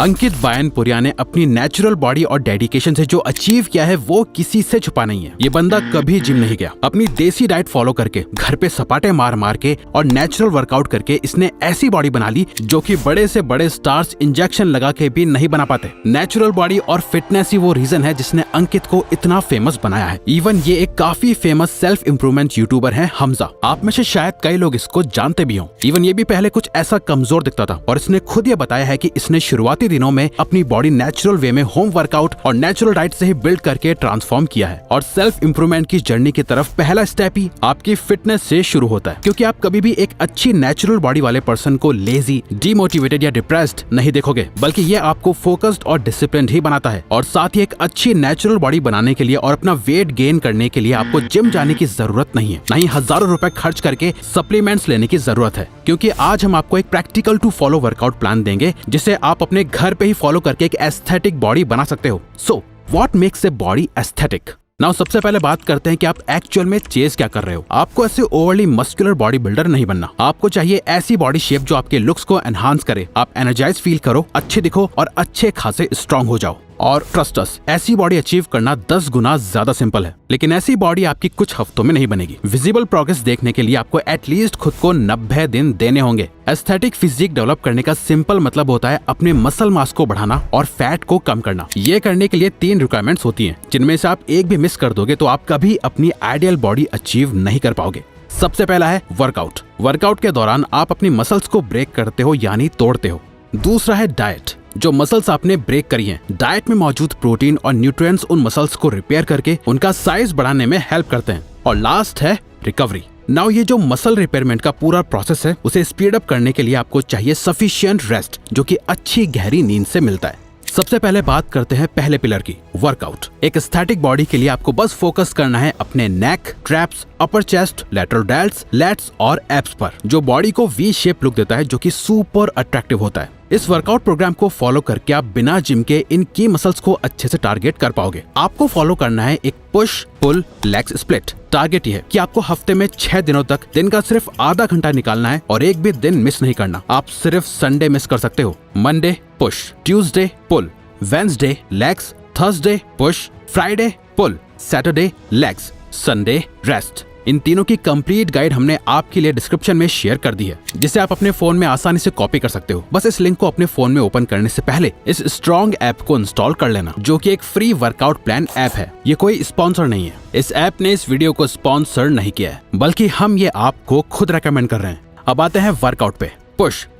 अंकित बायनपुरिया ने अपनी natural body और डेडिकेशन से जो अचीव किया है वो किसी से छुपा नहीं है। ये बंदा कभी जिम नहीं गया, अपनी देसी डाइट फॉलो करके घर पे सपाटे मार मार के और नेचुरल वर्कआउट करके इसने ऐसी बॉडी बना ली जो कि बड़े से बड़े स्टार्स इंजेक्शन लगा के भी नहीं बना पाते। नेचुरल बॉडी और फिटनेस ही वो रीजन है जिसने अंकित को इतना फेमस बनाया है। इवन ये एक काफी फेमस सेल्फ इंप्रूवमेंट यूट्यूबर है हमजा। आप में से शायद कई लोग इसको जानते भी हों। इवन ये भी पहले कुछ ऐसा कमजोर दिखता था और इसने खुद ये बताया है कि इसने शुरुआती दिनों में अपनी बॉडी नेचुरल वे में होम वर्कआउट और नेचुरल डाइट से ही बिल्ड करके ट्रांसफॉर्म किया है। और सेल्फ इंप्रूवमेंट की जर्नी की तरफ पहला स्टेप ही आपकी फिटनेस से शुरू होता है, क्योंकि आप कभी भी एक अच्छी नेचुरल बॉडी वाले पर्सन को लेजी, डिमोटिवेटेड या डिप्रेस्ड नहीं देखोगे, बल्कि ये आपको फोकस्ड और डिसिप्लिन्ड ही बनाता है। और साथ ही एक अच्छी नेचुरल बॉडी बनाने के लिए और अपना वेट गेन करने के लिए आपको जिम जाने की जरूरत नहीं है, नहीं हजारों रुपए खर्च करके सप्लीमेंट्स लेने की जरूरत है। क्योंकि आज हम आपको एक practical to follow workout plan देंगे जिसे आप अपने घर पे ही फॉलो करके एक एस्थेटिक बॉडी बना सकते हो। So what makes a body aesthetic? Now सबसे पहले बात करते हैं कि आप एक्चुअल में चेज क्या कर रहे हो। आपको ऐसे ओवरली मस्कुलर बॉडी बिल्डर नहीं बनना। आपको चाहिए ऐसी बॉडी शेप जो आपके लुक्स को एनहांस करे, आप एनर्जाइज फील करो, अच्छे दिखो और अच्छे खासे स्ट्रांग हो जाओ। और ट्रस्ट अस, ऐसी बॉडी अचीव करना 10 गुना ज्यादा सिंपल है, लेकिन ऐसी बॉडी आपकी कुछ हफ्तों में नहीं बनेगी। विजिबल प्रोग्रेस देखने के लिए आपको एटलीस्ट खुद को 90 दिन देने होंगे। एस्थेटिक फिजिक डेवलप करने का सिंपल मतलब होता है अपने मसल मास को बढ़ाना और फैट को कम करना। ये करने के लिए 3 रिक्वायरमेंट्स होती हैं, जिनमें से आप एक भी मिस कर दोगे तो आप कभी अपनी आइडियल बॉडी अचीव नहीं कर पाओगे। सबसे पहला है वर्कआउट। वर्कआउट के दौरान आप अपनी मसल्स को ब्रेक करते हो यानी तोड़ते हो। दूसरा है डाइट। जो मसल्स आपने ब्रेक करी हैं, डाइट में मौजूद प्रोटीन और न्यूट्रिएंट्स उन मसल्स को रिपेयर करके उनका साइज बढ़ाने में हेल्प करते हैं। और लास्ट है रिकवरी। नाउ ये जो मसल रिपेयरमेंट का पूरा प्रोसेस है उसे स्पीड अप करने के लिए आपको चाहिए सफिशिएंट रेस्ट, जो कि अच्छी गहरी नींद से मिलता है। सबसे पहले बात करते हैं पहले पिलर की, वर्कआउट। एक एस्थेटिक बॉडी के लिए आपको बस फोकस करना है अपने neck, traps, upper chest, lateral delts, lats और एब्स पर, जो बॉडी को वी शेप लुक देता है, जो कि सुपर अट्रैक्टिव होता है। इस वर्कआउट प्रोग्राम को फॉलो करके आप बिना जिम के इन की मसल्स को अच्छे से टारगेट कर पाओगे। आपको फॉलो करना है एक push pull legs split. Target ये है कि आपको हफ्ते में 6 दिनों तक दिन का सिर्फ आधा घंटा निकालना है और एक भी दिन मिस नहीं करना। आप सिर्फ संडे मिस कर सकते हो। Monday push, Tuesday pull, Wednesday legs, Thursday push, Friday pull, Saturday legs, Sunday rest. इन तीनों की कंप्लीट गाइड हमने आपके लिए डिस्क्रिप्शन में शेयर कर दी है, जिसे आप अपने फोन में आसानी से कॉपी कर सकते हो। बस इस लिंक को अपने फोन में ओपन करने से पहले इस स्ट्रॉन्ग ऐप को इंस्टॉल कर लेना, जो कि एक फ्री वर्कआउट प्लान ऐप है। ये कोई स्पॉन्सर नहीं है। इस ऐप ने इस वीडियो को स्पॉन्सर नहीं किया है, बल्कि हम ये आपको खुद रेकमेंड कर रहे हैं। अब आते हैं वर्कआउट पे।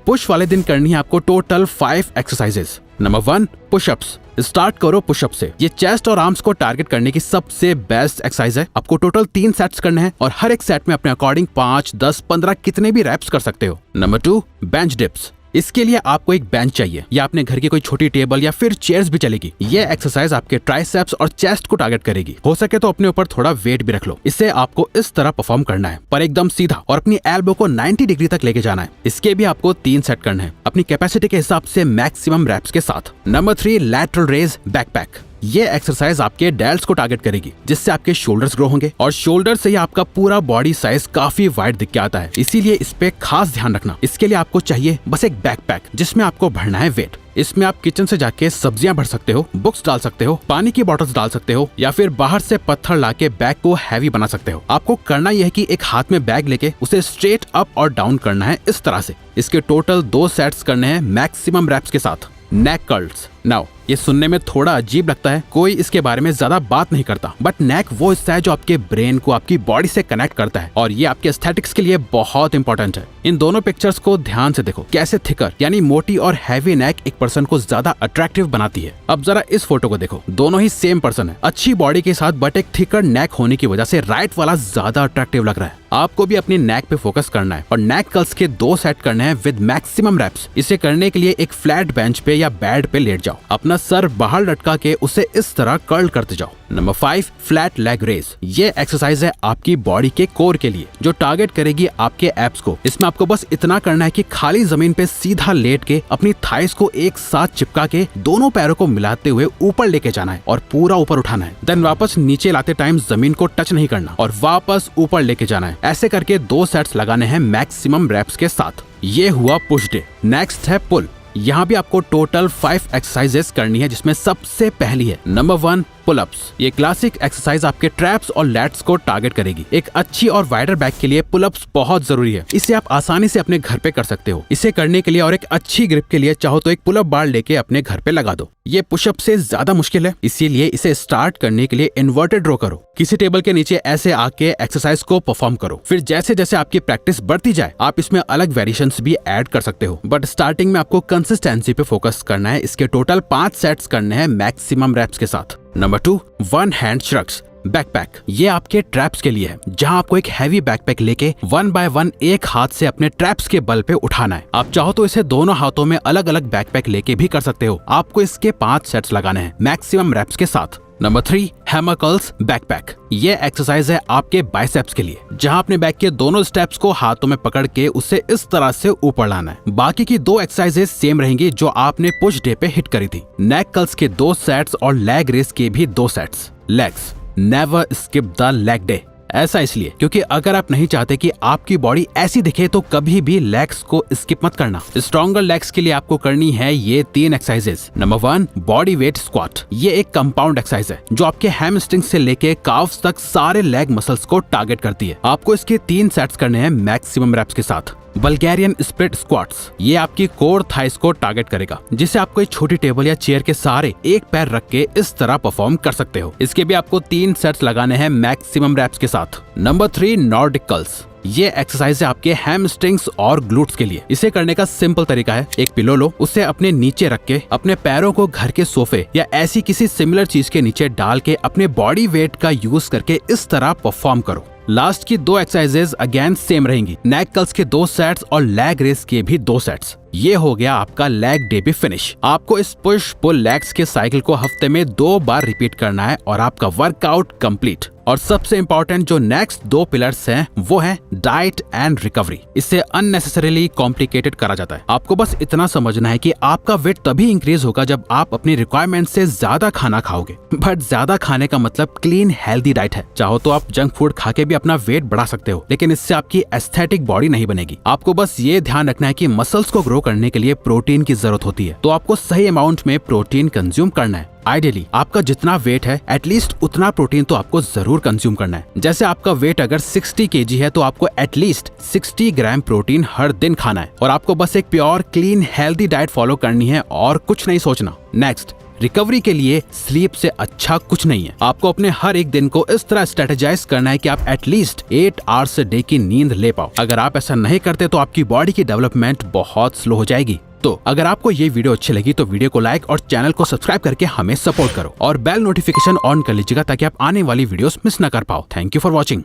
पुश वाले दिन करनी है आपको total 5 exercises. Number 1 pushups. Start करो पुशअप से। ये चेस्ट और आर्म्स को टारगेट करने की सबसे बेस्ट एक्सरसाइज है। आपको टोटल 3 सेट्स करने हैं और हर एक सेट में अपने अकॉर्डिंग 5, 10, 15 कितने भी रैप्स कर सकते हो। Number 2 bench dips. इसके लिए आपको एक बेंच चाहिए, या अपने घर की कोई छोटी टेबल या फिर चेयर्स भी चलेगी। ये एक्सरसाइज आपके ट्राइसेप्स और चेस्ट को टारगेट करेगी। हो सके तो अपने ऊपर थोड़ा वेट भी रख लो। इससे आपको इस तरह परफॉर्म करना है, पर एकदम सीधा, और अपनी एल्बो को 90 डिग्री तक लेके जाना है। इसके भी आपको 3 सेट करने हैं, अपनी कैपेसिटी के हिसाब से मैक्सिमम रैप्स के साथ। Number 3 lateral raise backpack. ये एक्सरसाइज आपके डेल्ट्स को टारगेट करेगी, जिससे आपके शोल्डर्स ग्रो होंगे और शोल्डर से ही आपका पूरा बॉडी साइज काफी वाइड दिख के आता है। इसीलिए इस पे खास ध्यान रखना। इसके लिए आपको चाहिए बस एक बैकपैक, जिसमें आपको भरना है वेट। इसमें आप किचन से जाके सब्जियां भर सकते हो, बुक्स डाल सकते हो, पानी की बॉटल्स डाल सकते हो, या फिर बाहर से पत्थर लाके बैग को हैवी बना सकते हो। आपको करना यह है कि एक हाथ में बैग लेके उसे स्ट्रेट अप और डाउन करना है इस तरह से। इसके टोटल 2 सेट्स करने हैं मैक्सिमम रैप्स के साथ। नेक कर्ल्स। नाउ ये सुनने में थोड़ा अजीब लगता है, कोई इसके बारे में ज्यादा बात नहीं करता, बट नेक वो हिस्सा है जो आपके ब्रेन को आपकी बॉडी से कनेक्ट करता है, और ये आपके एस्थेटिक्स के लिए बहुत इंपॉर्टेंट है। इन दोनों पिक्चर्स को ध्यान से देखो, कैसे थिकर यानी मोटी और हैवी नेक एक पर्सन को ज्यादा अट्रैक्टिव बनाती है। अब जरा इस फोटो को देखो, दोनों ही सेम पर्सन है, अच्छी बॉडी के साथ, बट एक थिकर नेक होने की वजह से राइट वाला ज्यादा अट्रैक्टिव लग रहा है। आपको भी अपनी नेक पे फोकस करना है और नेक कर्ल्स के 2 सेट करने हैं विद मैक्सिमम रैप्स। इसे करने के लिए एक फ्लैट बेंच पे या बेड पे लेट जाओ, अपना सर बाहर लटका के उसे इस तरह कर्ल करते जाओ। Number 5 flat leg raise. ये एक्सरसाइज है आपकी बॉडी के कोर के लिए, जो टारगेट करेगी आपके एब्स को। इसमें आपको बस इतना करना है कि खाली जमीन पे सीधा लेट के अपनी थाइस को एक साथ चिपका के दोनों पैरों को मिलाते हुए ऊपर लेके जाना है और पूरा ऊपर उठाना है। देन वापस नीचे लाते टाइम जमीन को टच नहीं करना और वापस ऊपर लेके जाना है। ऐसे करके 2 सेट्स लगाने हैं मैक्सिमम रैप्स के साथ। ये हुआ पुश डे। नेक्स्ट है पुल। यहाँ भी आपको टोटल 5 एक्सरसाइजेस करनी है, जिसमें सबसे पहली है नंबर 1 पुलअप्स। ये क्लासिक एक्सरसाइज आपके ट्रैप्स और लैट्स को टारगेट करेगी। एक अच्छी और वाइडर बैक के लिए पुलअप्स बहुत जरूरी है। इसे आप आसानी से अपने घर पे कर सकते हो। इसे करने के लिए और एक अच्छी ग्रिप के लिए चाहो तो एक पुलअप बार लेके अपने घर पे लगा दो। ये पुशअप से ज्यादा मुश्किल है, इसीलिए इसे स्टार्ट करने के लिए इन्वर्टेड रो करो। किसी टेबल के नीचे ऐसे आके एक्सरसाइज को परफॉर्म करो। फिर जैसे जैसे आपकी प्रैक्टिस बढ़ती जाए आप इसमें अलग वेरिएशंस भी ऐड कर सकते हो, बट स्टार्टिंग में आपको कंसिस्टेंसी पे फोकस करना है। इसके टोटल 5 सेट्स करने हैं मैक्सिमम रेप्स के साथ। Number 2 1 hand shrugs backpack. ये आपके ट्रैप्स के लिए है, जहां आपको एक हैवी बैकपैक लेके 1 बाय 1 एक हाथ से अपने ट्रैप्स के बल पे उठाना है। आप चाहो तो इसे दोनों हाथों में अलग अलग बैकपैक लेके भी कर सकते हो। आपको इसके 5 सेट्स लगाने हैं मैक्सिमम रेप्स के साथ। Number 3 hammer curls backpack. ये एक्सरसाइज है आपके बाइसेप्स के लिए, जहां अपने बैक के दोनों स्टेप्स को हाथों में पकड़ के उसे इस तरह से ऊपर लाना है। बाकी की 2 एक्सरसाइजेस सेम रहेंगी जो आपने पुश डे पे हिट करी थी। नेक कर्ल्स के 2 सेट्स और लेग रेस के भी 2 sets. Legs never skip the leg day. ऐसा इसलिए क्योंकि अगर आप नहीं चाहते कि आपकी बॉडी ऐसी दिखे तो कभी भी लेग्स को स्किप मत करना। स्ट्रॉन्गर लेग्स के लिए आपको करनी है ये 3 exercises. Number 1 body weight squat. ये एक कंपाउंड एक्सरसाइज है जो आपके हैमस्ट्रिंग से लेके काफ्स तक सारे लेग मसल्स को टारगेट करती है। आपको इसके 3 सेट्स करने हैं मैक्सिमम रेप्स के साथ। Bulgarian split squats. ये आपकी कोर थाइस को टारगेट करेगा, जिसे आपको एक छोटी टेबल या चेयर के सहारे एक पैर रख के इस तरह परफॉर्म कर सकते हो। इसके भी आपको 3 सेट्स लगाने हैं मैक्सिमम रेप्स के साथ। Number 3 Nordic curls. ये एक्सरसाइज है आपके हैमस्ट्रिंग्स और ग्लूट्स के लिए। इसे करने का सिंपल तरीका है, एक पिलो लो, उसे अपने नीचे रख के अपने पैरों को घर के सोफे या ऐसी किसी सिमिलर चीज के नीचे डाल के अपने बॉडी वेट का यूज करके इस तरह परफॉर्म करो। लास्ट की 2 एक्सरसाइजेस अगेन सेम रहेंगी। नेक कर्ल्स के 2 सेट्स और लेग रेस के भी 2 सेट्स। ये हो गया आपका लेग डे भी फिनिश। आपको इस पुश पुल लेग्स के साइकिल को हफ्ते में 2 बार रिपीट करना है और आपका वर्कआउट कंप्लीट। और सबसे इंपॉर्टेंट जो नेक्स्ट 2 पिलर्स हैं वो है डाइट एंड रिकवरी। इससे अननेसेसरीली कॉम्प्लिकेटेड करा जाता है। आपको बस इतना समझना है कि आपका वेट तभी इंक्रीज होगा जब आप अपनी रिक्वायरमेंट से ज्यादा खाना खाओगे। बट ज्यादा खाने का मतलब क्लीन हेल्दी डाइट है। चाहो तो आप जंक फूड खा के भी अपना वेट बढ़ा सकते हो, लेकिन इससे आपकी एस्थेटिक बॉडी नहीं बनेगी। आपको बस ये ध्यान रखना है कि मसल्स को ग्रो करने के लिए प्रोटीन की जरूरत होती है, तो आपको सही अमाउंट में प्रोटीन कंज्यूम करना है। आइडियली आपका जितना वेट है एटलीस्ट उतना प्रोटीन तो आपको जरूर कंज्यूम करना है। जैसे आपका वेट अगर 60 kg है तो आपको एटलीस्ट 60 ग्राम प्रोटीन हर दिन खाना है। और आपको बस एक pure clean healthy diet follow करनी है और कुछ नहीं सोचना। नेक्स्ट, रिकवरी के लिए स्लीप से अच्छा कुछ नहीं है। आपको अपने हर एक दिन को इस तरह स्ट्रेटेजाइज करना है कि आप एटलीस्ट 8 आवर्स डे की नींद ले पाओ। अगर आप ऐसा नहीं करते तो आपकी बॉडी की डेवलपमेंट बहुत स्लो हो जाएगी। तो अगर आपको ये वीडियो अच्छी लगी तो वीडियो को लाइक और चैनल को सब्सक्राइब करके हमें सपोर्ट करो और बेल नोटिफिकेशन ऑन कर लीजिएगा ताकि आप आने वाली वीडियोस मिस ना कर पाओ। Thank you for watching.